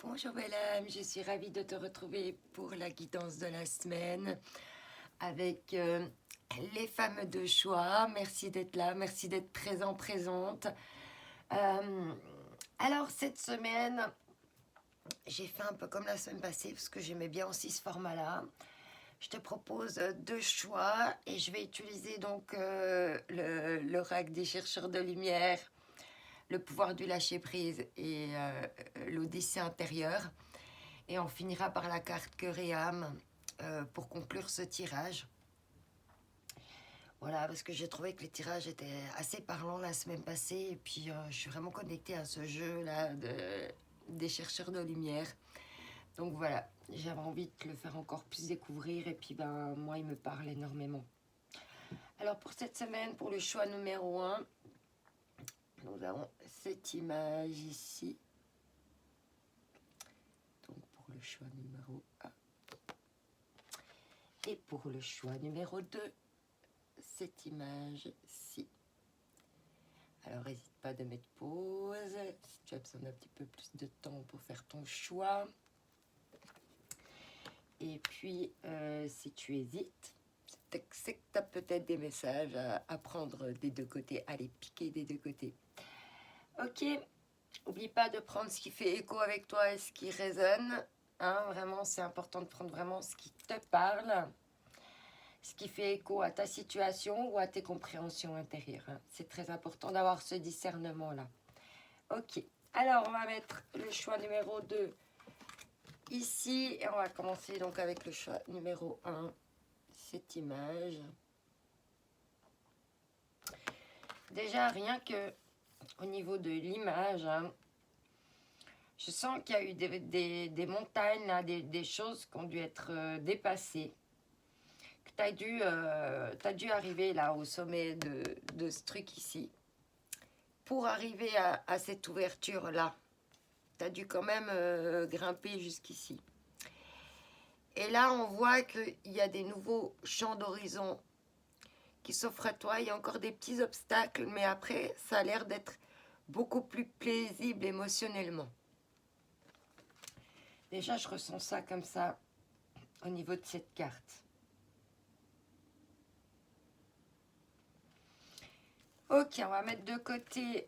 Bonjour belle âme, je suis ravie de te retrouver pour la guidance de la semaine avec les femmes de choix. Merci d'être là, merci d'être présent, présente. Alors cette semaine, j'ai fait un peu comme la semaine passée parce que j'aimais bien aussi ce format-là. Je te propose deux choix et je vais utiliser donc l'oracle des chercheurs de lumière, le pouvoir du lâcher-prise et l'Odyssée intérieure. Et on finira par la carte cœur et âme pour conclure ce tirage. Voilà, parce que j'ai trouvé que les tirages étaient assez parlants la semaine passée. Et puis, je suis vraiment connectée à ce jeu-là des chercheurs de lumière. Donc voilà, j'avais envie de te le faire encore plus découvrir. Et puis, ben, moi, il me parle énormément. Alors, pour cette semaine, pour le choix numéro 1, nous avons cette image ici. Donc, pour le choix numéro 1. Et pour le choix numéro 2, cette image-ci. Alors, n'hésite pas de mettre pause si tu as besoin d'un petit peu plus de temps pour faire ton choix. Et puis, si tu hésites, c'est que tu as peut-être des messages à prendre des deux côtés, à les piquer des deux côtés. Ok, n'oublie pas de prendre ce qui fait écho avec toi et ce qui résonne. Hein, vraiment, c'est important de prendre vraiment ce qui te parle, ce qui fait écho à ta situation ou à tes compréhensions intérieures. Hein. C'est très important d'avoir ce discernement-là. Ok, alors on va mettre le choix numéro 2 ici et on va commencer donc avec le choix numéro 1, cette image. Déjà, rien que au niveau de l'image, hein, je sens qu'il y a eu des montagnes, là, des choses qui ont dû être dépassées. Tu as dû arriver là au sommet de ce truc ici. Pour arriver à cette ouverture-là, tu as dû quand même grimper jusqu'ici. Et là, on voit qu'il y a des nouveaux champs d'horizon qui s'offrent à toi. Il y a encore des petits obstacles, mais après, ça a l'air d'être beaucoup plus paisible émotionnellement. Déjà, je ressens ça comme ça au niveau de cette carte. Ok, on va mettre de côté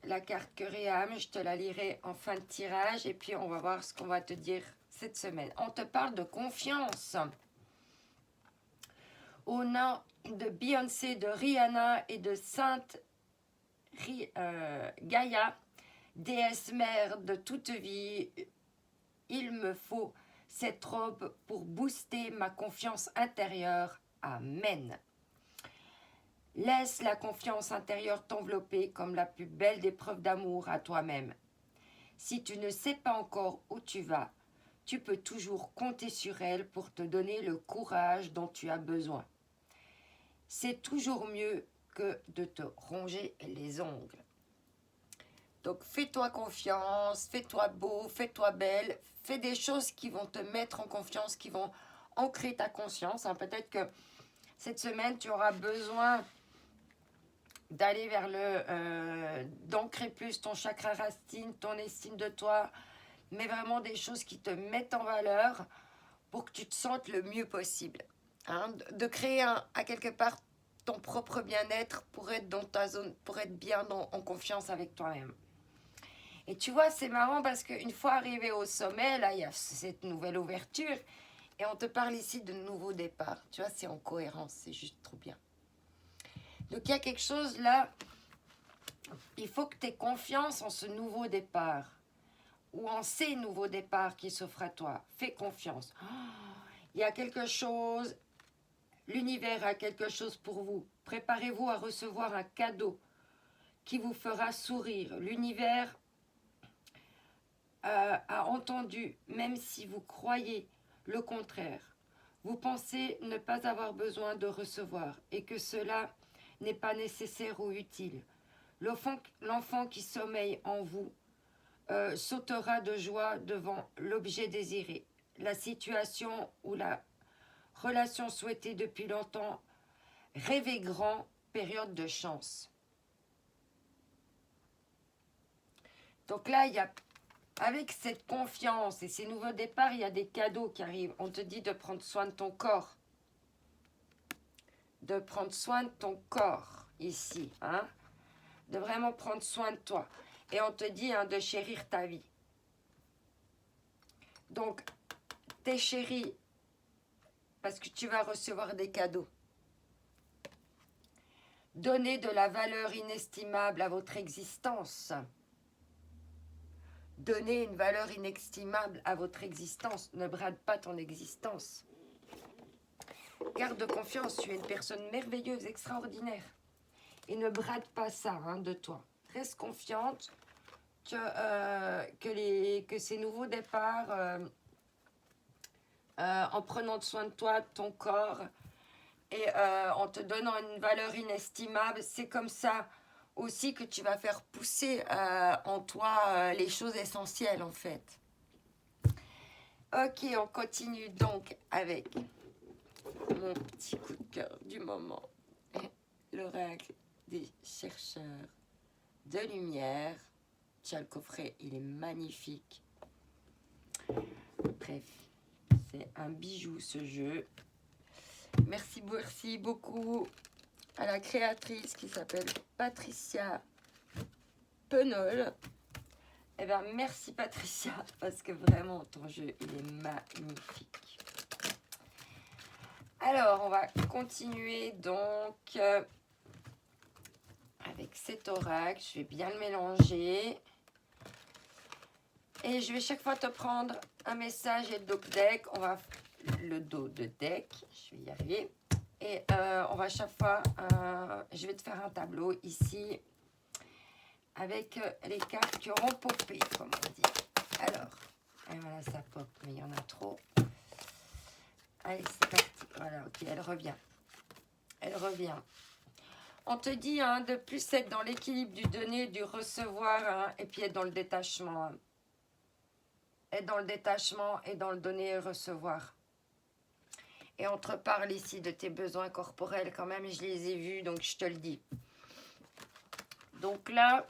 la carte cœur et âme. Je te la lirai en fin de tirage et puis on va voir ce qu'on va te dire cette semaine. On te parle de confiance. Au nom de Beyoncé, de Rihanna et de Sainte Gaïa, déesse mère de toute vie, il me faut cette robe pour booster ma confiance intérieure. Amen. Laisse la confiance intérieure t'envelopper comme la plus belle des preuves d'amour à toi-même. Si tu ne sais pas encore où tu vas, tu peux toujours compter sur elle pour te donner le courage dont tu as besoin. C'est toujours mieux que de te ronger les ongles. Donc fais-toi confiance, fais-toi beau, fais-toi belle, fais des choses qui vont te mettre en confiance, qui vont ancrer ta conscience. Hein. Peut-être que cette semaine, tu auras besoin d'aller vers d'ancrer plus ton chakra racine, ton estime de toi, mais vraiment des choses qui te mettent en valeur pour que tu te sentes le mieux possible. Hein, de créer à quelque part ton propre bien-être pour être dans ta zone, pour être bien en confiance avec toi-même. Et tu vois, c'est marrant parce qu'une fois arrivé au sommet, là, il y a cette nouvelle ouverture et on te parle ici de nouveau départ. Tu vois, c'est en cohérence, c'est juste trop bien. Donc, il y a quelque chose là, il faut que tu aies confiance en ce nouveau départ ou en ces nouveaux départs qui s'offrent à toi. Fais confiance. Il y a quelque chose, l'univers a quelque chose pour vous. Préparez-vous à recevoir un cadeau qui vous fera sourire. L'univers a entendu, même si vous croyez le contraire. Vous pensez ne pas avoir besoin de recevoir et que cela n'est pas nécessaire ou utile. L'enfant qui sommeille en vous sautera de joie devant l'objet désiré. La situation ou la relation souhaitée depuis longtemps, rêvez grand, période de chance. Donc là, il y a avec cette confiance et ces nouveaux départs, il y a des cadeaux qui arrivent. On te dit de prendre soin de ton corps. De prendre soin de ton corps, ici. Hein? De vraiment prendre soin de toi. Et on te dit de chérir ta vie. Donc, t'es chéri parce que tu vas recevoir des cadeaux. Donnez de la valeur inestimable à votre existence. Donnez une valeur inestimable à votre existence. Ne brade pas ton existence. Garde confiance, tu es une personne merveilleuse, extraordinaire. Et ne brade pas ça de toi. Reste confiante que ces nouveaux départs, en prenant soin de toi, de ton corps, et en te donnant une valeur inestimable, c'est comme ça aussi que tu vas faire pousser en toi les choses essentielles en fait. Ok, on continue donc avec mon petit coup de cœur du moment. L'oracle des chercheurs de lumière. Tiens, le coffret, il est magnifique. Bref, c'est un bijou ce jeu. Merci beaucoup à la créatrice qui s'appelle Patricia Penol. Eh bien, merci Patricia, parce que vraiment, ton jeu, il est magnifique. Alors, on va continuer donc avec cet oracle. Je vais bien le mélanger. Et je vais chaque fois te prendre un message et le dos de deck. On va le dos de deck. Je vais y arriver. Et on va chaque fois, je vais te faire un tableau ici avec les cartes qui auront popé, comme on dit. Alors, et voilà, ça pop, mais il y en a trop. Allez, c'est parti. Voilà, ok, elle revient. Elle revient. On te dit de plus être dans l'équilibre du donner, du recevoir, et puis être dans le détachement. Être dans le détachement et dans le donner et recevoir. Et on te parle ici de tes besoins corporels quand même, je les ai vus, donc je te le dis. Donc là,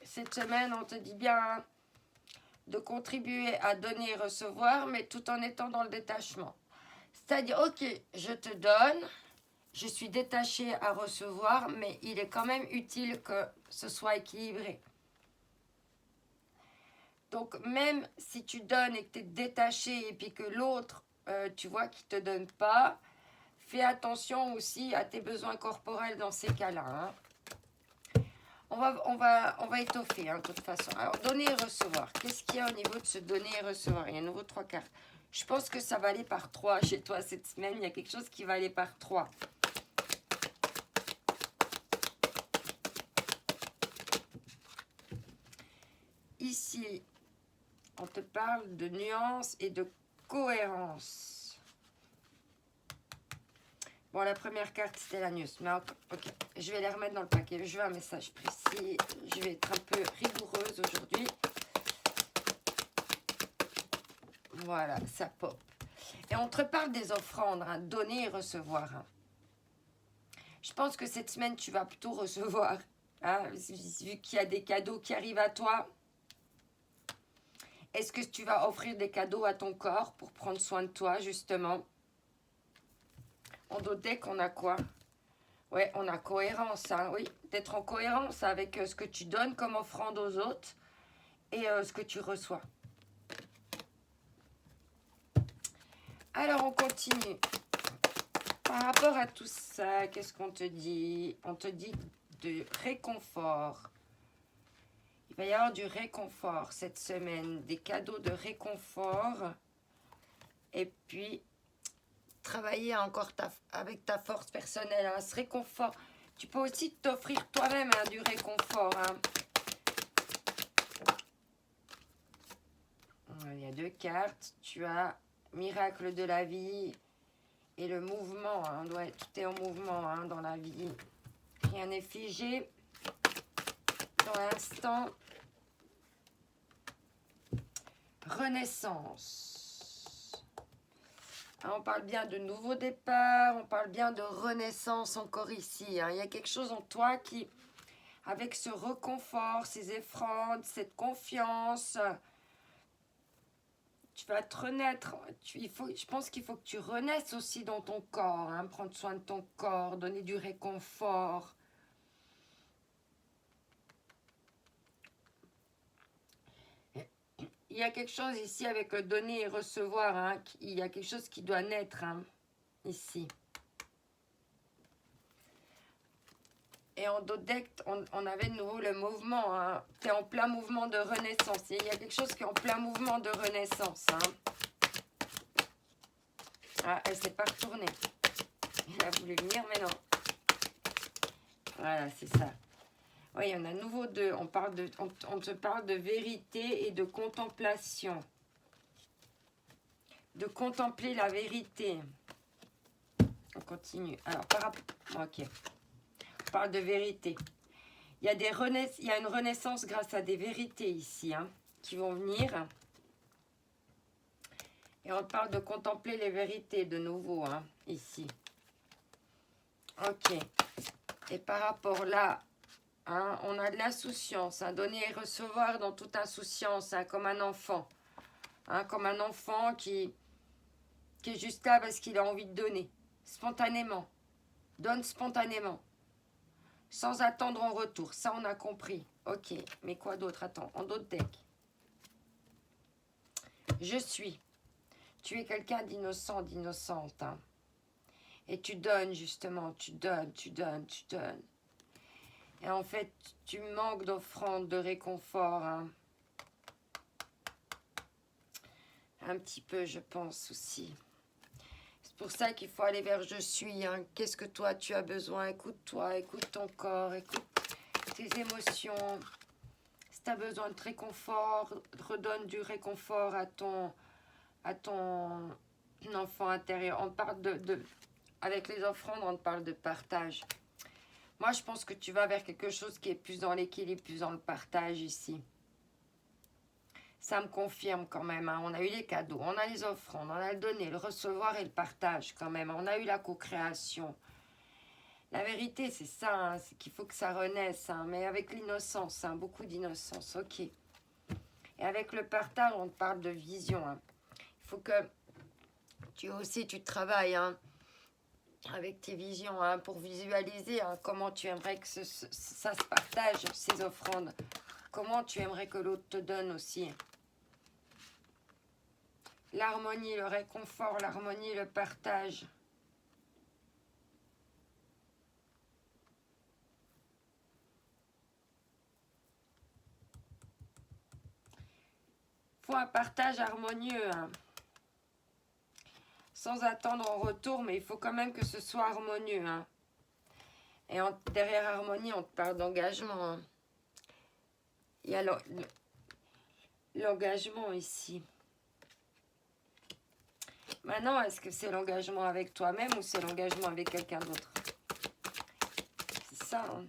cette semaine, on te dit bien de contribuer à donner et recevoir, mais tout en étant dans le détachement. C'est-à-dire, ok, je te donne, je suis détachée à recevoir, mais il est quand même utile que ce soit équilibré. Donc, même si tu donnes et que tu es détaché et puis que l'autre, tu vois, qui ne te donne pas, fais attention aussi à tes besoins corporels dans ces cas-là. Hein. On va étoffer, de toute façon. Alors, donner et recevoir. Qu'est-ce qu'il y a au niveau de ce donner et recevoir? Il y a à nouveau 3 cartes. Je pense que ça va aller par 3 chez toi cette semaine. Il y a quelque chose qui va aller par 3. Ici, on te parle de nuance et de cohérence. Bon, la première carte, c'était la news. Mais ok, je vais les remettre dans le paquet. Je veux un message précis. Je vais être un peu rigoureuse aujourd'hui. Voilà, ça pop. Et on te parle des offrandes, donner et recevoir. Je pense que cette semaine, tu vas plutôt recevoir. Vu qu'il y a des cadeaux qui arrivent à toi. Est-ce que tu vas offrir des cadeaux à ton corps pour prendre soin de toi, justement? En dos de deck, on a quoi? Ouais, on a cohérence, oui. D'être en cohérence avec ce que tu donnes comme offrande aux autres et ce que tu reçois. Alors, on continue. Par rapport à tout ça, qu'est-ce qu'on te dit? On te dit de réconfort. Il va y avoir du réconfort cette semaine, des cadeaux de réconfort. Et puis, travailler encore avec ta force personnelle, ce réconfort. Tu peux aussi t'offrir toi-même du réconfort. Il y a 2 cartes. Tu as miracle de la vie et le mouvement. Tout est en mouvement dans la vie. Rien n'est figé. Dans l'instant, renaissance. On parle bien de nouveau départ, on parle bien de renaissance encore ici. Il y a quelque chose en toi qui, avec ce réconfort, ces offrandes, cette confiance, Tu vas te renaître. Je pense qu'il faut que tu renaisses aussi dans ton corps. Hein, prendre soin de ton corps, donner du réconfort. Il y a quelque chose ici avec le donner et recevoir. Hein, il y a quelque chose qui doit naître hein, ici. Et en dos de deck, on avait de nouveau le mouvement. Hein. Tu es en plein mouvement de renaissance. Il y a quelque chose qui est en plein mouvement de renaissance. Hein. Ah, elle ne s'est pas retournée. Elle a voulu venir, mais non. Voilà, c'est ça. Oui, il y en a à nouveau deux. On te parle de vérité et de contemplation. De contempler la vérité. On continue. Alors, par rapport... Ok. On parle de vérité. Il y a une renaissance grâce à des vérités ici, hein, qui vont venir. Et on parle de contempler les vérités de nouveau, hein, ici. Ok. Et par rapport là, hein, on a de l'insouciance, hein, donner et recevoir dans toute insouciance, hein, comme un enfant. Hein, comme un enfant qui est juste là parce qu'il a envie de donner. Spontanément. Donne spontanément. Sans attendre en retour. Ça, on a compris. Ok. Mais quoi d'autre? Attends. En d'autres decks. Je suis. Tu es quelqu'un d'innocent, d'innocente. Hein. Et tu donnes, justement. Tu donnes, tu donnes, tu donnes. Et en fait, tu manques d'offrandes, de réconfort. Hein. Un petit peu, je pense aussi. C'est pour ça qu'il faut aller vers je suis. Hein. Qu'est-ce que toi, tu as besoin? Écoute-toi, écoute ton corps, écoute tes émotions. Si tu as besoin de réconfort, redonne du réconfort à ton enfant intérieur. On parle avec les offrandes, on parle de partage. Moi, je pense que tu vas vers quelque chose qui est plus dans l'équilibre, plus dans le partage ici. Ça me confirme quand même. Hein. On a eu les cadeaux, on a les offrandes, on a le donner, le recevoir et le partage quand même. On a eu la co-création. La vérité, c'est ça. Hein. C'est qu'il faut que ça renaisse. Hein. Mais avec l'innocence, hein. Beaucoup d'innocence. Ok. Et avec le partage, on te parle de vision. Hein. Il faut que tu travailles hein, avec tes visions hein, pour visualiser hein, comment tu aimerais que ça se partage, ces offrandes. Comment tu aimerais que l'autre te donne aussi. L'harmonie, le réconfort, l'harmonie, le partage. Il faut un partage harmonieux. Hein. Sans attendre en retour, mais il faut quand même que ce soit harmonieux. Hein. Et derrière harmonie, on te parle d'engagement. Hein. Il y a l'engagement ici. Maintenant, est-ce que c'est l'engagement avec toi-même ou c'est l'engagement avec quelqu'un d'autre? C'est ça. Hein.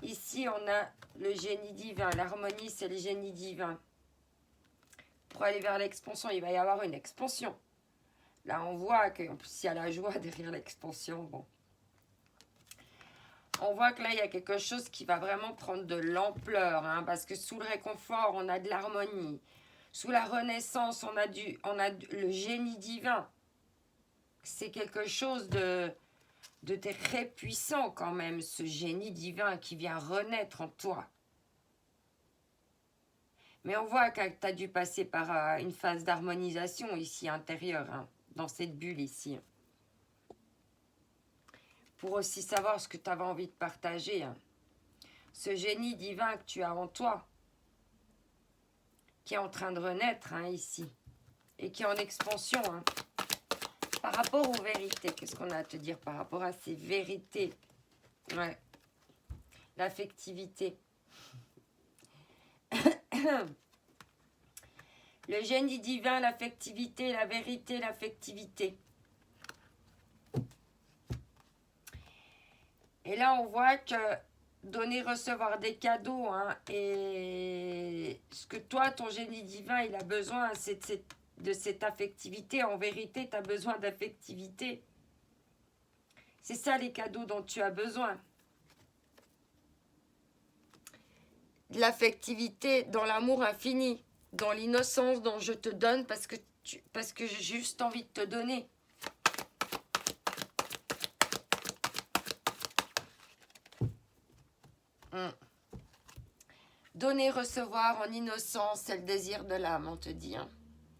Ici, on a le génie divin. L'harmonie, c'est le génie divin. Pour aller vers l'expansion, il va y avoir une expansion. Là, on voit qu'en plus, il y a la joie derrière l'expansion. Bon. On voit que là, il y a quelque chose qui va vraiment prendre de l'ampleur. Hein, parce que sous le réconfort, on a de l'harmonie. Sous la renaissance, on a le génie divin. C'est quelque chose de très puissant quand même, ce génie divin qui vient renaître en toi. Mais on voit que tu as dû passer par une phase d'harmonisation ici intérieure, hein, dans cette bulle ici. Pour aussi savoir ce que tu avais envie de partager. Hein. Ce génie divin que tu as en toi, qui est en train de renaître hein, ici, et qui est en expansion. Hein. Par rapport aux vérités, qu'est-ce qu'on a à te dire par rapport à ces vérités? Ouais. L'affectivité. Le génie divin, l'affectivité, la vérité, l'affectivité. Et là, on voit que donner, recevoir des cadeaux, hein, et ce que toi, ton génie divin, il a besoin, c'est de cette affectivité. En vérité, tu as besoin d'affectivité. C'est ça les cadeaux dont tu as besoin. De l'affectivité dans l'amour infini. dans l'innocence dont je te donne parce que j'ai juste envie de te donner. Donner, recevoir en innocence, c'est le désir de l'âme, on te dit. Hein.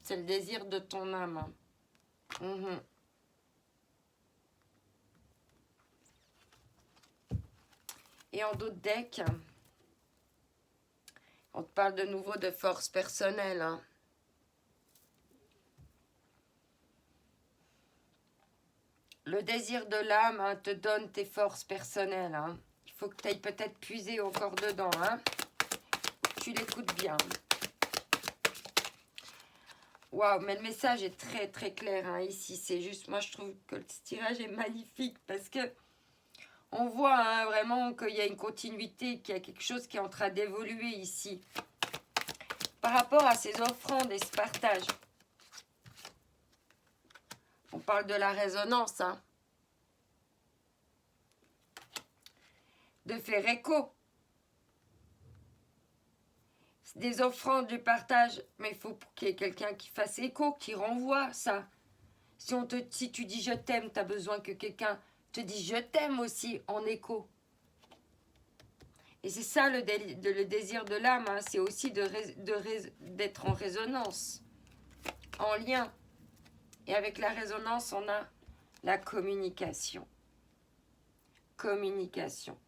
C'est le désir de ton âme. Hein. Et en d'autres decks, on te parle de nouveau de force personnelle. Hein. Le désir de l'âme hein, te donne tes forces personnelles. Hein. Il faut que tu ailles peut-être puiser encore dedans. Hein. Tu l'écoutes bien. Waouh, mais le message est très très clair hein, ici. C'est juste, moi je trouve que ce tirage est magnifique parce que on voit hein, vraiment qu'il y a une continuité, qu'il y a quelque chose qui est en train d'évoluer ici. Par rapport à ces offrandes et ce partage. On parle de la résonance. Hein. De faire écho. Des offrandes, du partage, mais il faut qu'il y ait quelqu'un qui fasse écho, qui renvoie ça. Si tu dis je t'aime, tu as besoin que quelqu'un te dise je t'aime aussi en écho. Et c'est ça le désir de l'âme, hein, c'est aussi d'être en résonance, en lien. Et avec la résonance, on a la communication. Communication.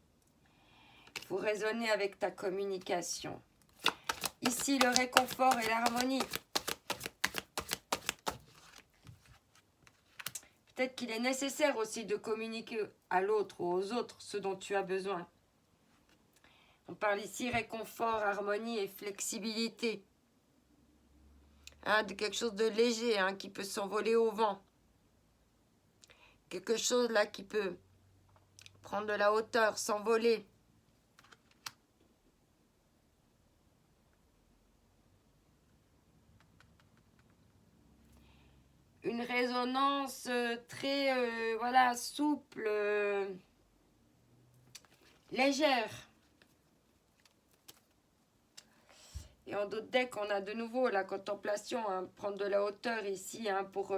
Il faut raisonner avec ta communication. Ici, le réconfort et l'harmonie. Peut-être qu'il est nécessaire aussi de communiquer à l'autre ou aux autres ce dont tu as besoin. On parle ici réconfort, harmonie et flexibilité. Hein, de quelque chose de léger hein, qui peut s'envoler au vent. Quelque chose là qui peut prendre de la hauteur, s'envoler. Une résonance très voilà, souple, légère. Et en d'autres decks, on a de nouveau la contemplation, hein, prendre de la hauteur ici hein, pour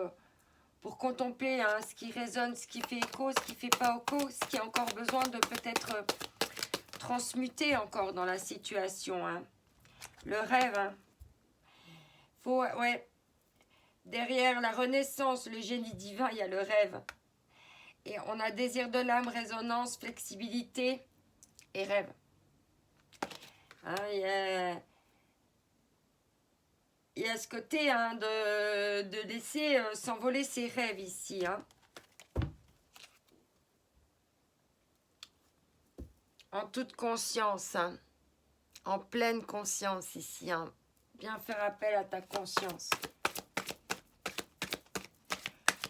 contempler hein, ce qui résonne, ce qui fait écho, ce qui ne fait pas écho, ce qui a encore besoin de peut-être transmuter encore dans la situation. Hein. Le rêve, hein. Faut, ouais. Derrière la renaissance, le génie divin, il y a le rêve. Et on a désir de l'âme, résonance, flexibilité et rêve. Hein, il y a ce côté hein, de laisser s'envoler ses rêves ici. Hein. En toute conscience. Hein. En pleine conscience ici. Hein. Bien faire appel à ta conscience.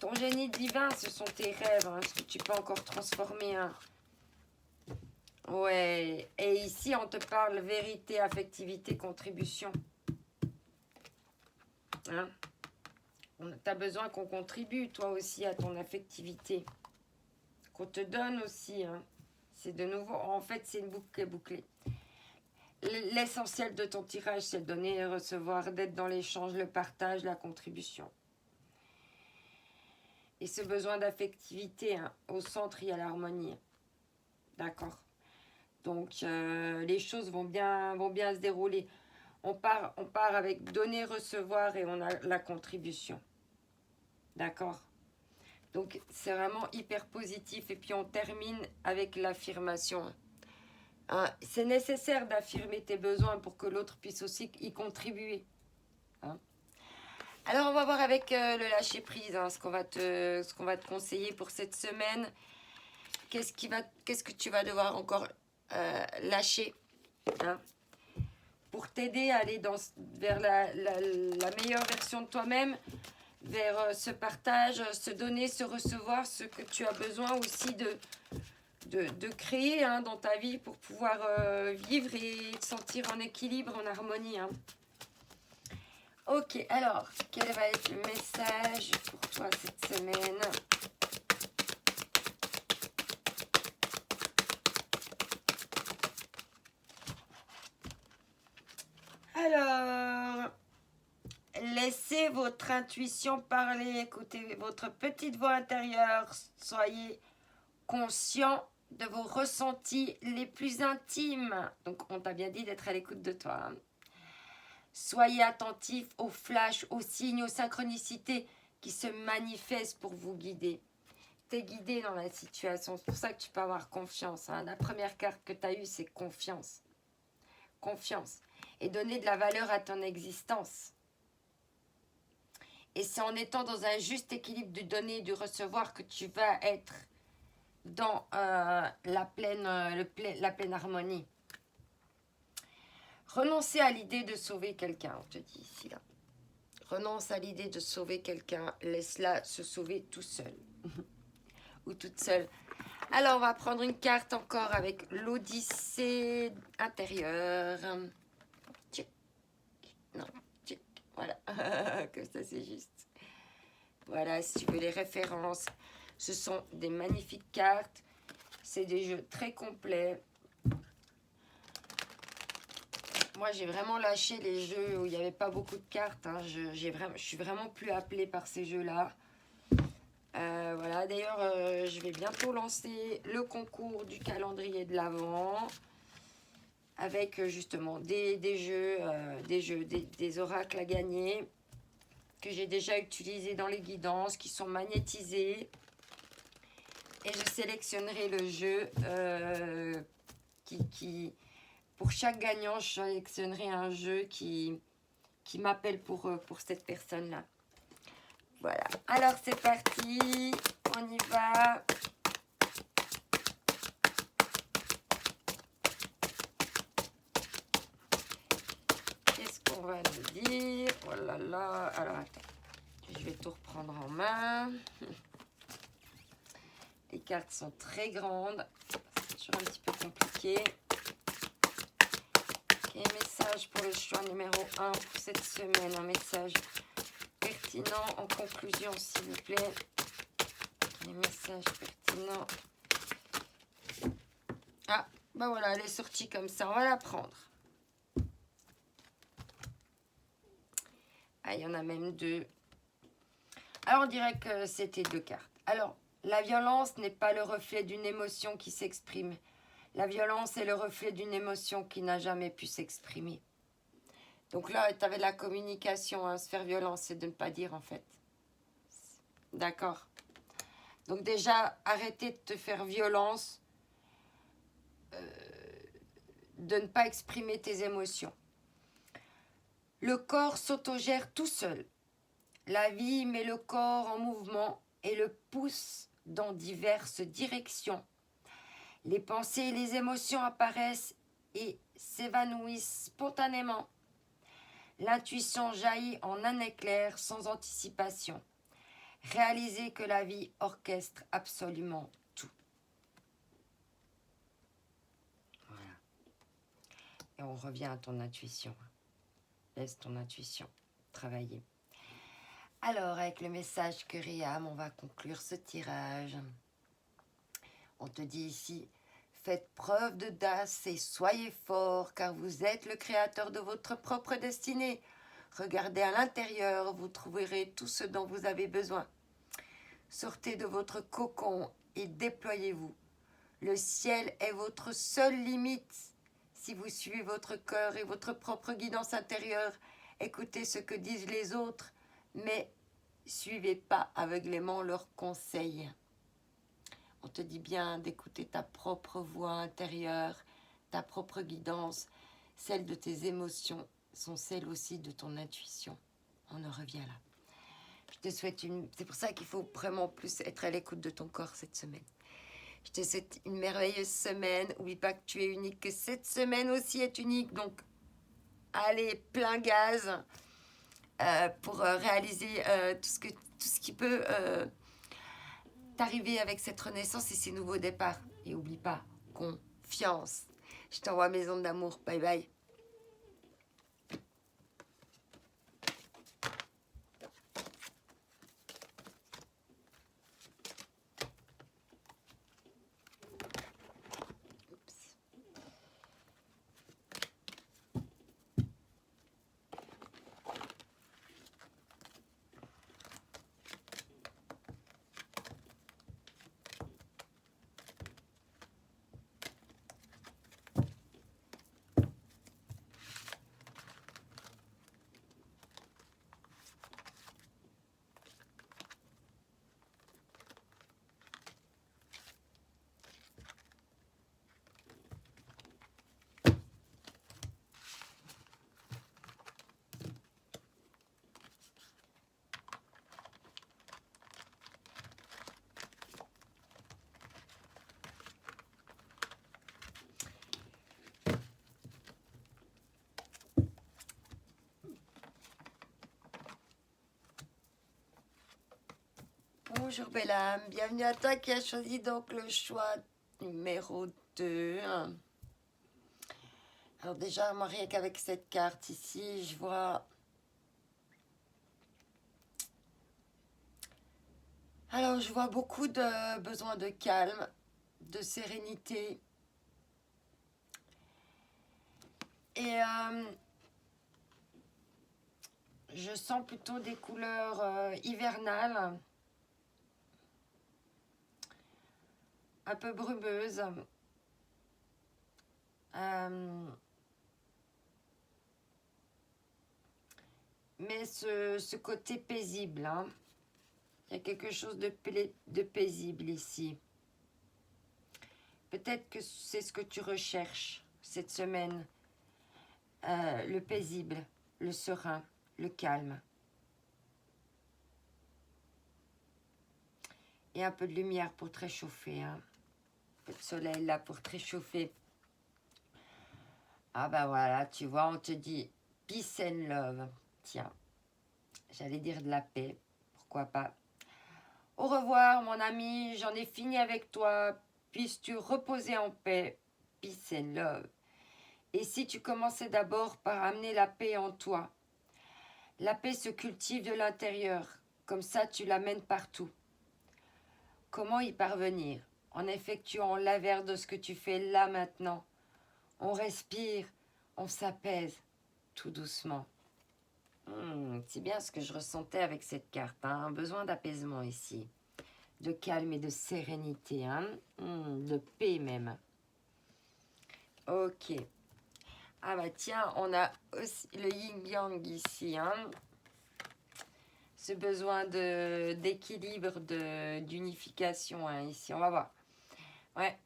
Ton génie divin, ce sont tes rêves, hein, ce que tu peux encore transformer. Hein. Ouais, et ici, on te parle vérité, affectivité, contribution. Hein? Tu as besoin qu'on contribue, toi aussi, à ton affectivité. Qu'on te donne aussi. Hein. C'est de nouveau, en fait, c'est une boucle qui est bouclée. L'essentiel de ton tirage, c'est de donner et recevoir, d'être dans l'échange, le partage, la contribution. Et ce besoin d'affectivité, hein, au centre, il y a l'harmonie. D'accord. Donc, les choses vont bien se dérouler. On part avec donner, recevoir et on a la contribution. D'accord. Donc, c'est vraiment hyper positif. Et puis, on termine avec l'affirmation. Hein, c'est nécessaire d'affirmer tes besoins pour que l'autre puisse aussi y contribuer. Hein. Alors, on va voir avec le lâcher-prise, hein, ce qu'on va te conseiller pour cette semaine. Qu'est-ce que tu vas devoir encore lâcher hein, pour t'aider à aller vers la meilleure version de toi-même, vers ce partage, se donner, se recevoir, ce que tu as besoin aussi de créer hein, dans ta vie pour pouvoir vivre et te sentir en équilibre, en harmonie. Hein. Ok, alors, quel va être le message pour toi cette semaine ? Alors, Laissez votre intuition parler, écoutez votre petite voix intérieure, soyez conscient de vos ressentis les plus intimes. Donc, on t'a bien dit d'être à l'écoute de toi. Hein. Soyez attentif aux flashs, aux signes, aux synchronicités qui se manifestent pour vous guider. Tu es guidé dans la situation, c'est pour ça que tu peux avoir confiance. Hein. La première carte que tu as eue, c'est confiance. Confiance. Et donner de la valeur à ton existence. Et c'est en étant dans un juste équilibre du donner et du recevoir que tu vas être dans la pleine harmonie. Renoncez à l'idée de sauver quelqu'un, on te dit ici là. Renonce à l'idée de sauver quelqu'un, laisse-la se sauver tout seul. Ou toute seule. Alors on va prendre une carte encore avec l'Odyssée intérieure. Tchic. Non, tchic. Voilà, comme ça c'est juste. Voilà, si tu veux les références, ce sont des magnifiques cartes. C'est des jeux très complets. Moi, j'ai vraiment lâché les jeux où il n'y avait pas beaucoup de cartes. Hein. Je suis vraiment plus appelée par ces jeux-là. Voilà, d'ailleurs, je vais bientôt lancer le concours du calendrier de l'Avent avec justement des jeux, des oracles à gagner que j'ai déjà utilisés dans les guidances, qui sont magnétisés. Et je sélectionnerai le jeu pour chaque gagnant, je sélectionnerai un jeu qui m'appelle pour cette personne-là. Voilà. Alors, c'est parti. On y va. Qu'est-ce qu'on va nous dire? Oh là là. Alors, attends. Je vais tout reprendre en main. Les cartes sont très grandes. C'est toujours un petit peu compliqué. Ok, message pour le choix numéro 1 pour cette semaine. Un message pertinent en conclusion, s'il vous plaît. Les messages pertinents. Ah, bah voilà, elle est sortie comme ça. On va la prendre. Ah, il y en a même deux. Alors, on dirait que c'était deux cartes. Alors, la violence n'est pas le reflet d'une émotion qui s'exprime. La violence est le reflet d'une émotion qui n'a jamais pu s'exprimer. Donc là, tu avais la communication, hein, se faire violence, c'est de ne pas dire en fait. D'accord. Donc déjà, arrêtez de te faire violence, de ne pas exprimer tes émotions. Le corps s'autogère tout seul. La vie met le corps en mouvement et le pousse dans diverses directions. Les pensées et les émotions apparaissent et s'évanouissent spontanément. L'intuition jaillit en un éclair sans anticipation. Réalisez que la vie orchestre absolument tout. Voilà. Et on revient à ton intuition. Laisse ton intuition travailler. Alors, avec le message Curiam, on va conclure ce tirage. On te dit ici, faites preuve d'audace et soyez fort, car vous êtes le créateur de votre propre destinée. Regardez à l'intérieur, vous trouverez tout ce dont vous avez besoin. Sortez de votre cocon et déployez-vous. Le ciel est votre seule limite. Si vous suivez votre cœur et votre propre guidance intérieure, écoutez ce que disent les autres, mais suivez pas aveuglément leurs conseils. On te dit bien d'écouter ta propre voix intérieure, ta propre guidance, celle de tes émotions sont celles aussi de ton intuition. On en revient là. Je te souhaite c'est pour ça qu'il faut vraiment plus être à l'écoute de ton corps cette semaine. Je te souhaite une merveilleuse semaine. N'oublie pas que tu es unique, que cette semaine aussi est unique. Donc, allez, plein gaz pour réaliser tout ce qui peut t'arriver avec cette renaissance et ces nouveaux départs. Et n'oublie pas, confiance. Je t'envoie mes ondes d'amour. Bye bye. Bonjour belle âme, bienvenue à toi qui a choisi donc le choix numéro 2. Alors déjà, moi rien qu'avec cette carte ici, je vois... Alors je vois beaucoup de besoin de calme, de sérénité. Et je sens plutôt des couleurs hivernales, un peu brumeuses. Mais ce côté paisible, hein. Il y a quelque chose de paisible ici. Peut-être que c'est ce que tu recherches cette semaine. Le paisible, le serein, le calme. Et un peu de lumière pour te réchauffer. Hein. Un peu de soleil là pour te réchauffer. Ah ben voilà, tu vois, on te dit peace and love. Tiens, j'allais dire de la paix, pourquoi pas. Au revoir mon ami, j'en ai fini avec toi. Puisses-tu reposer en paix, peace and love. Et si tu commençais d'abord par amener la paix en toi, la paix se cultive de l'intérieur, comme ça tu l'amènes partout. Comment y parvenir? En effectuant l'inverse de ce que tu fais là maintenant. On respire, on s'apaise, tout doucement. C'est bien ce que je ressentais avec cette carte, hein, un besoin d'apaisement ici, de calme et de sérénité, hein, de paix même. Ok. Ah bah tiens, on a aussi le yin-yang ici, hein. Ce besoin d'équilibre, d'unification, hein, ici, on va voir. Ouais,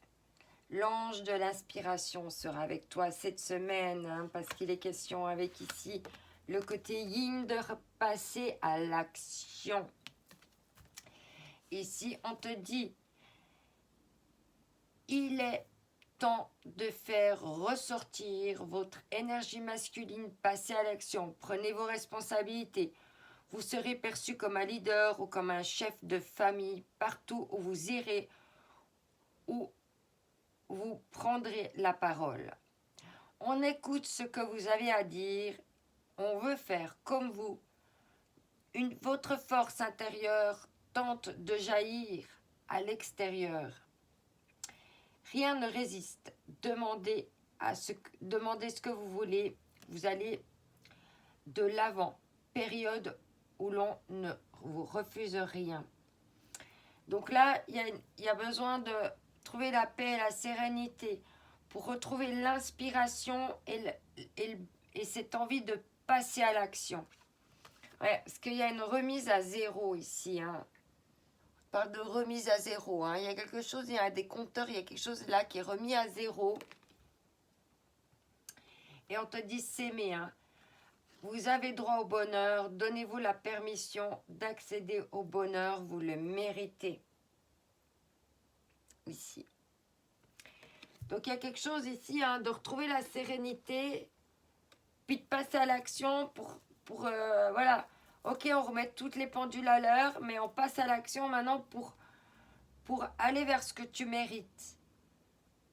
l'ange de l'inspiration sera avec toi cette semaine, hein, parce qu'il est question avec ici le côté yin de repasser à l'action. Ici, on te dit, il est temps de faire ressortir votre énergie masculine, passez à l'action, prenez vos responsabilités. Vous serez perçu comme un leader ou comme un chef de famille partout où vous irez, où vous prendrez la parole. On écoute ce que vous avez à dire, on veut faire comme vous. Votre force intérieure tente de jaillir à l'extérieur. Rien ne résiste. Demandez ce que vous voulez. Vous allez de l'avant. Période où l'on ne vous refuse rien. Donc là, il y a besoin de trouver la paix et la sérénité pour retrouver l'inspiration et cette envie de passer à l'action. Ouais, parce qu'il y a une remise à zéro ici. Hein. On parle de remise à zéro. Hein. Il y a quelque chose, il y a des compteurs, il y a quelque chose là qui est remis à zéro. Et on te dit s'aimer. Hein. Vous avez droit au bonheur. Donnez-vous la permission d'accéder au bonheur. Vous le méritez. Ici. Donc il y a quelque chose ici, hein, de retrouver la sérénité, puis de passer à l'action pour voilà. Ok, on remet toutes les pendules à l'heure, mais on passe à l'action maintenant pour aller vers ce que tu mérites.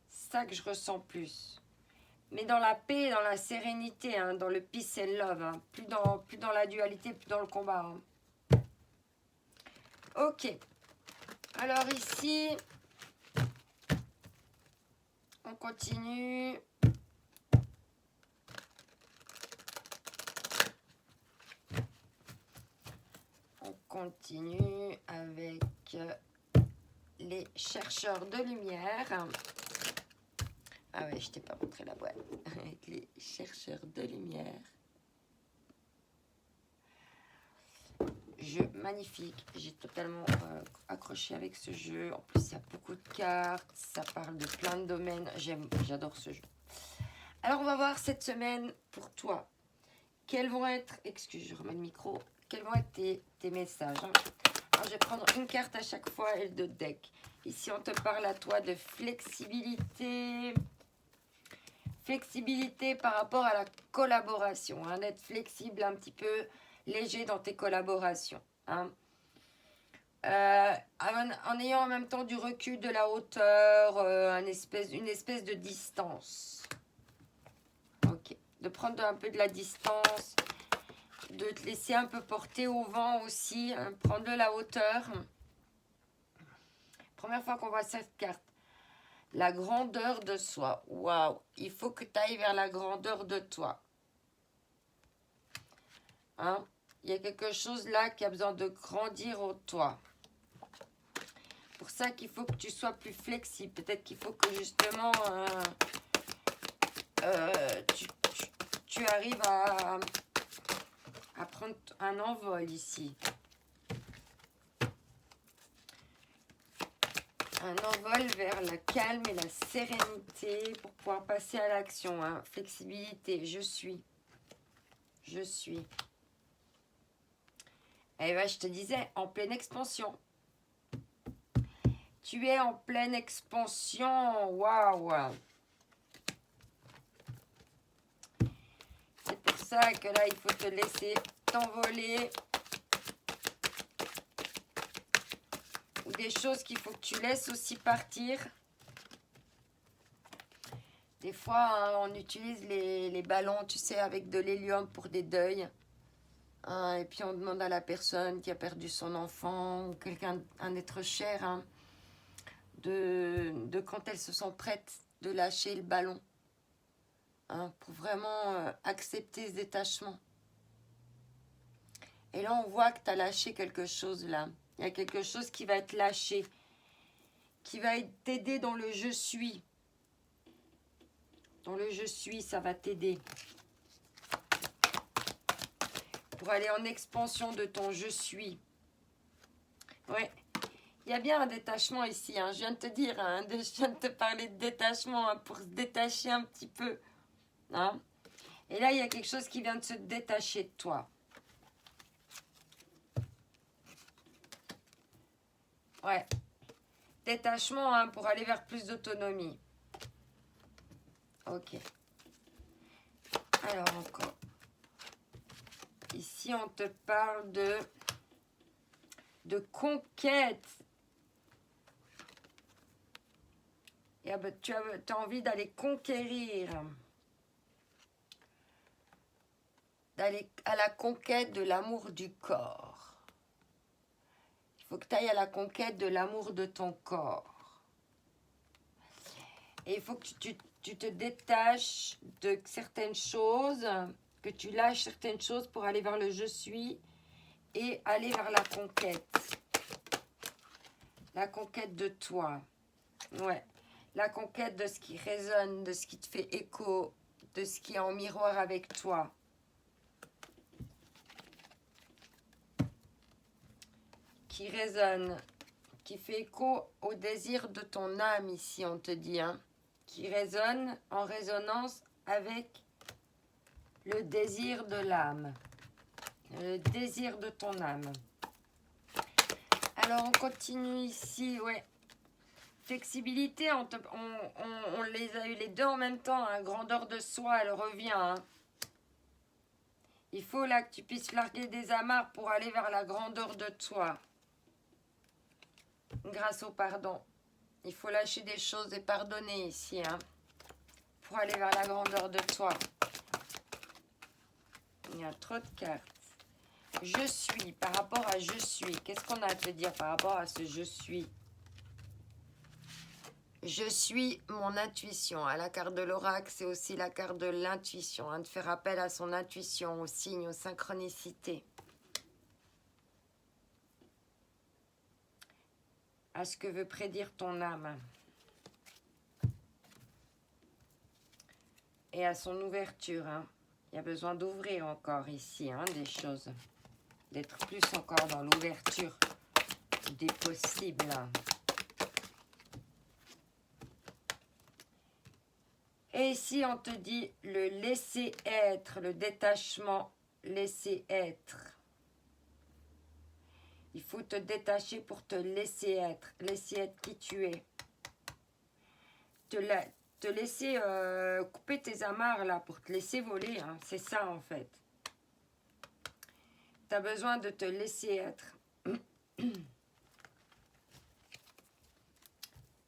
C'est ça que je ressens plus. Mais dans la paix, dans la sérénité, hein, dans le peace and love, hein, plus dans la dualité, plus dans le combat. Hein. Ok. Alors ici, on continue. On continue avec les chercheurs de lumière. Ah ouais, je t'ai pas montré la boîte. Avec les chercheurs de lumière. Jeu magnifique. J'ai totalement accroché avec ce jeu. En plus, il y a beaucoup de cartes. Ça parle de plein de domaines. J'adore ce jeu. Alors, on va voir cette semaine pour toi. Quels vont être... Excuse, je remets le micro. Quels vont être tes messages, hein. Alors, je vais prendre une carte à chaque fois et le deck. Ici, on te parle à toi de flexibilité. Flexibilité par rapport à la collaboration. Hein, d'être flexible, un petit peu léger dans tes collaborations. Hein. en ayant en même temps du recul, de la hauteur, une espèce de distance. Ok. De prendre un peu de la distance, de te laisser un peu porter au vent aussi, hein, prendre de la hauteur. Première fois qu'on voit cette carte. La grandeur de soi. Waouh. Il faut que tu ailles vers la grandeur de toi. Hein? Il y a quelque chose là qui a besoin de grandir en toi. Pour ça qu'il faut que tu sois plus flexible. Peut-être qu'il faut que justement tu arrives à prendre un envol ici. Un envol vers la calme et la sérénité pour pouvoir passer à l'action. Hein. Flexibilité, je suis. Je suis. Et ben, je te disais, en pleine expansion. Tu es en pleine expansion. Waouh. C'est pour ça que là, il faut te laisser t'envoler. Ou des choses qu'il faut que tu laisses aussi partir. Des fois, hein, on utilise les ballons, tu sais, avec de l'hélium pour des deuils. Hein, et puis on demande à la personne qui a perdu son enfant ou quelqu'un, un être cher, hein, de quand elles se sont prêtes de lâcher le ballon. Hein, pour vraiment accepter ce détachement. Et là, on voit que tu as lâché quelque chose là. Il y a quelque chose qui va être lâché, qui va t'aider dans le je suis. Dans le je suis, ça va t'aider. Pour aller en expansion de ton je suis. Ouais. Il y a bien un détachement ici. Hein. Je viens de te dire, hein, je viens de te parler de détachement hein, pour se détacher un petit peu. Hein. Et là, il y a quelque chose qui vient de se détacher de toi. Ouais. Détachement hein, pour aller vers plus d'autonomie. Ok. Alors encore. Ici, on te parle de conquête. Et, ben, tu as envie d'aller conquérir. D'aller à la conquête de l'amour du corps. Il faut que tu ailles à la conquête de l'amour de ton corps. Et il faut que tu te détaches de certaines choses, que tu lâches certaines choses pour aller vers le je suis et aller vers la conquête. La conquête de toi. Ouais. La conquête de ce qui résonne, de ce qui te fait écho, de ce qui est en miroir avec toi. Qui résonne, qui fait écho au désir de ton âme ici, on te dit. Hein, qui résonne en résonance avec le désir de l'âme. Le désir de ton âme. Alors, on continue ici, ouais. Flexibilité, on les a eu les deux en même temps. Hein. Grandeur de soi, elle revient. Hein. Il faut là que tu puisses larguer des amarres pour aller vers la grandeur de toi. Grâce au pardon. Il faut lâcher des choses et pardonner ici. Hein, pour aller vers la grandeur de toi. Il y a trop de cartes. Je suis, par rapport à je suis. Qu'est-ce qu'on a à te dire par rapport à ce je suis? Je suis mon intuition. À la carte de l'oracle, c'est aussi la carte de l'intuition. Hein, de faire appel à son intuition, aux signes, aux synchronicités. À ce que veut prédire ton âme. Et à son ouverture. Hein. Il y a besoin d'ouvrir encore ici hein, des choses. D'être plus encore dans l'ouverture des possibles. Et ici, on te dit le laisser être, le détachement, laisser être. Il faut te détacher pour te laisser être qui tu es. Te laisser couper tes amarres là, pour te laisser voler, hein. C'est ça en fait. Tu as besoin de te laisser être.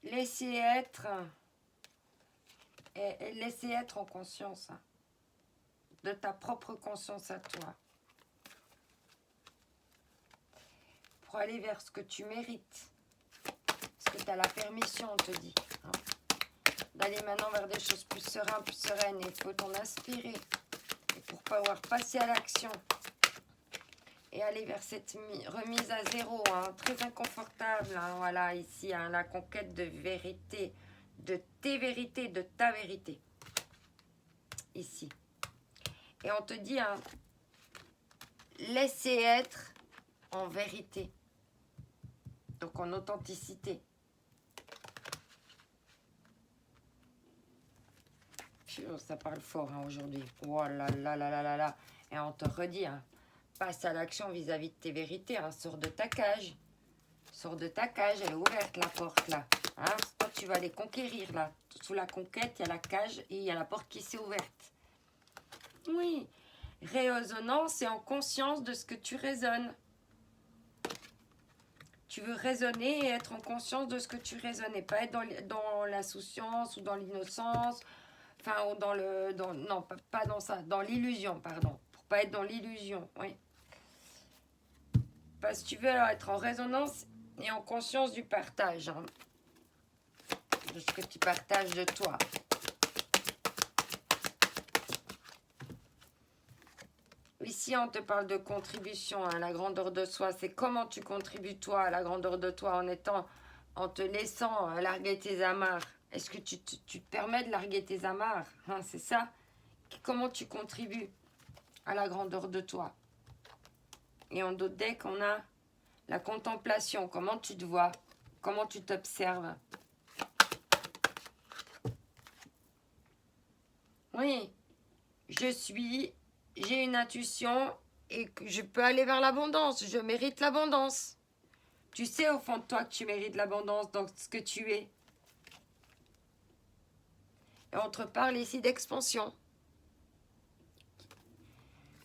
laisser être et laisser être en conscience, hein, de ta propre conscience à toi, pour aller vers ce que tu mérites, parce que tu as la permission, on te dit, hein, d'aller maintenant vers des choses plus sereines, et il faut t'en inspirer, et pour pouvoir passer à l'action, et aller vers cette remise à zéro, hein, très inconfortable, hein, voilà, ici, hein, la conquête de vérité, de tes vérités, de ta vérité, ici. Et on te dit, hein, laisser être en vérité, donc en authenticité. Ça parle fort, hein, aujourd'hui. Oh là là là là là là. Et on te redit, hein, passe à l'action vis-à-vis de tes vérités. Hein, sors de ta cage. Sors de ta cage, elle est ouverte la porte là. Hein, toi tu vas les conquérir là. Sous la conquête, il y a la cage et il y a la porte qui s'est ouverte. Oui. Résonance et en conscience de ce que tu résonnes. Tu veux raisonner et être en conscience de ce que tu résonnes. Et pas être dans l'insouciance ou dans l'innocence. Enfin, ou dans le... non, pas dans ça. Dans l'illusion, pardon. Pour pas être dans l'illusion, oui. Parce que tu veux alors être en résonance et en conscience du partage. Hein, de ce que tu partages de toi. Ici, on te parle de contribution, hein, la grandeur de soi. C'est comment tu contribues, toi, à la grandeur de toi, en te laissant larguer tes amarres. Est-ce que tu te permets de larguer tes amarres, hein, c'est ça? Comment tu contribues à la grandeur de toi? Et en d'autres decks, on a la contemplation. Comment tu te vois? Comment tu t'observes? Oui, j'ai une intuition et que je peux aller vers l'abondance. Je mérite l'abondance. Tu sais au fond de toi que tu mérites l'abondance dans ce que tu es. Et on te parle ici d'expansion.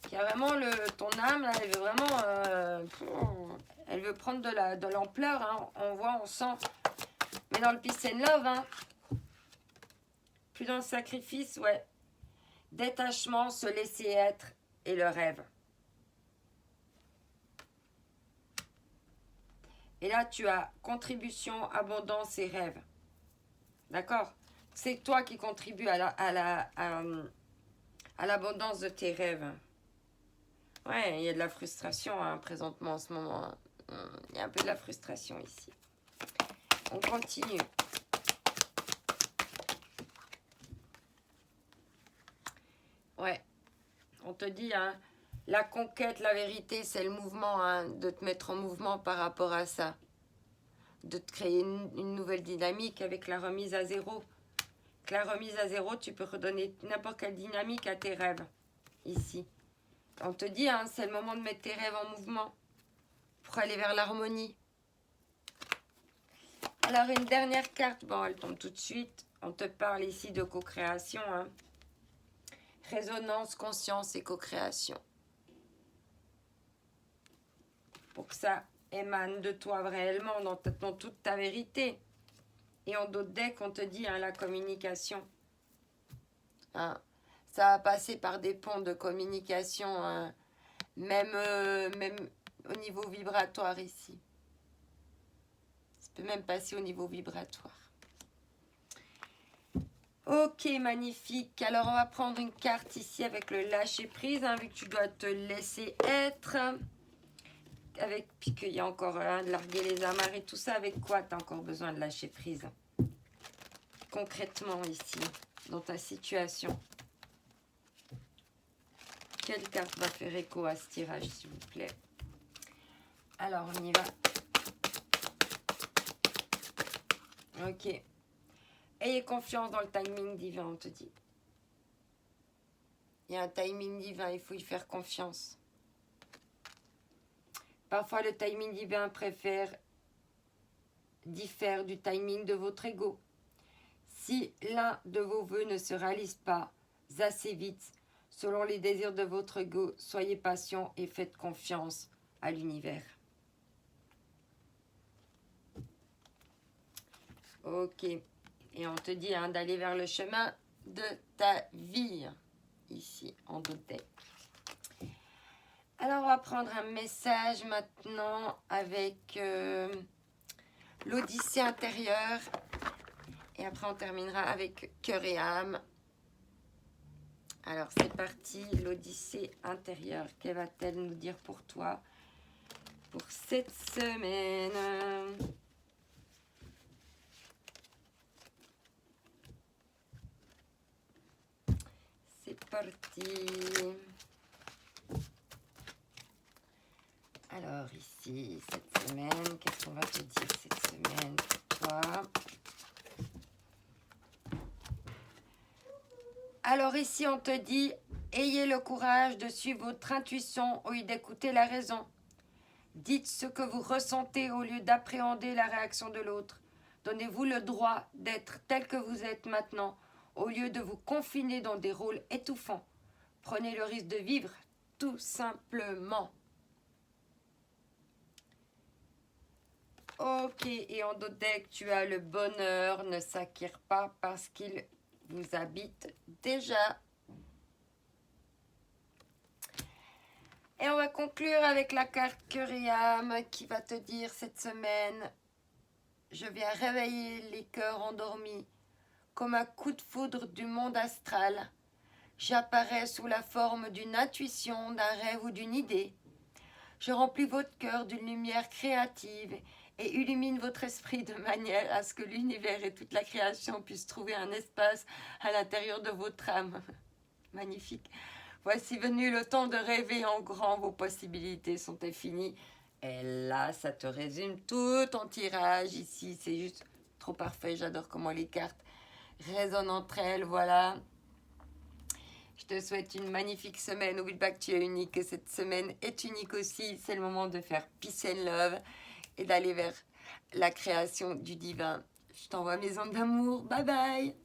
Il y a vraiment ton âme, là, elle veut vraiment... elle veut prendre de l'ampleur. Hein. On voit, on sent. Mais dans le peace and love, hein. Plus dans le sacrifice, ouais. Détachement, se laisser être et le rêve. Et là, tu as contribution, abondance et rêve. D'accord? C'est toi qui contribues à l'abondance de tes rêves. Ouais, il y a de la frustration hein, présentement en ce moment. Hein. Il y a un peu de la frustration ici. On continue. Ouais, on te dit, hein, la conquête, la vérité, c'est le mouvement, hein, de te mettre en mouvement par rapport à ça. De te créer une nouvelle dynamique avec la remise à zéro. Avec la remise à zéro, tu peux redonner n'importe quelle dynamique à tes rêves, ici. On te dit, hein, c'est le moment de mettre tes rêves en mouvement pour aller vers l'harmonie. Alors, une dernière carte, bon, elle tombe tout de suite. On te parle ici de co-création, hein. Résonance, conscience et co-création. Pour que ça émane de toi réellement, dans toute ta vérité. Et en d'autres decks, on te dit hein, la communication. Hein, ça va passer par des ponts de communication, hein, même au niveau vibratoire ici. Ça peut même passer au niveau vibratoire. Ok, magnifique. Alors, on va prendre une carte ici avec le lâcher-prise, hein, vu que tu dois te laisser être. Puis qu'il y a encore de larguer les amarres et tout ça. Avec quoi tu as encore besoin de lâcher-prise? Concrètement ici, dans ta situation. Quelle carte va faire écho à ce tirage, s'il vous plaît? Alors, on y va. Ok. Ayez confiance dans le timing divin, on te dit. Il y a un timing divin, il faut y faire confiance. Parfois, le timing divin diffère du timing de votre ego. Si l'un de vos vœux ne se réalise pas assez vite, selon les désirs de votre ego, soyez patient et faites confiance à l'univers. Ok. Et on te dit hein, d'aller vers le chemin de ta vie. Ici, en dos de deck. Alors, on va prendre un message maintenant avec l'Odyssée intérieure. Et après, on terminera avec cœur et âme. Alors, c'est parti. L'Odyssée intérieure. Que va-t-elle nous dire pour toi pour cette semaine? C'est parti. Alors ici, cette semaine, qu'est-ce qu'on va te dire cette semaine pour toi? Alors ici, on te dit, ayez le courage de suivre votre intuition au lieu d'écouter la raison. Dites ce que vous ressentez au lieu d'appréhender la réaction de l'autre. Donnez-vous le droit d'être tel que vous êtes maintenant, au lieu de vous confiner dans des rôles étouffants. Prenez le risque de vivre, tout simplement. Ok, et en dos de deck, tu as le bonheur ne s'acquiert pas parce qu'il vous habite déjà. Et on va conclure avec la carte cœur et âme qui va te dire cette semaine: je viens réveiller les cœurs endormis comme un coup de foudre du monde astral. J'apparais sous la forme d'une intuition, d'un rêve ou d'une idée. Je remplis votre cœur d'une lumière créative et illumine votre esprit de manière à ce que l'univers et toute la création puissent trouver un espace à l'intérieur de votre âme. Magnifique. Voici venu le temps de rêver en grand, vos possibilités sont infinies. Et là, ça te résume tout ton tirage ici. C'est juste trop parfait. J'adore comment les cartes résonnent entre elles. Voilà. Je te souhaite une magnifique semaine. N'oublie pas que tu es unique, que cette semaine est unique aussi. C'est le moment de faire peace and love et d'aller vers la création du divin. Je t'envoie mes ondes d'amour. Bye bye.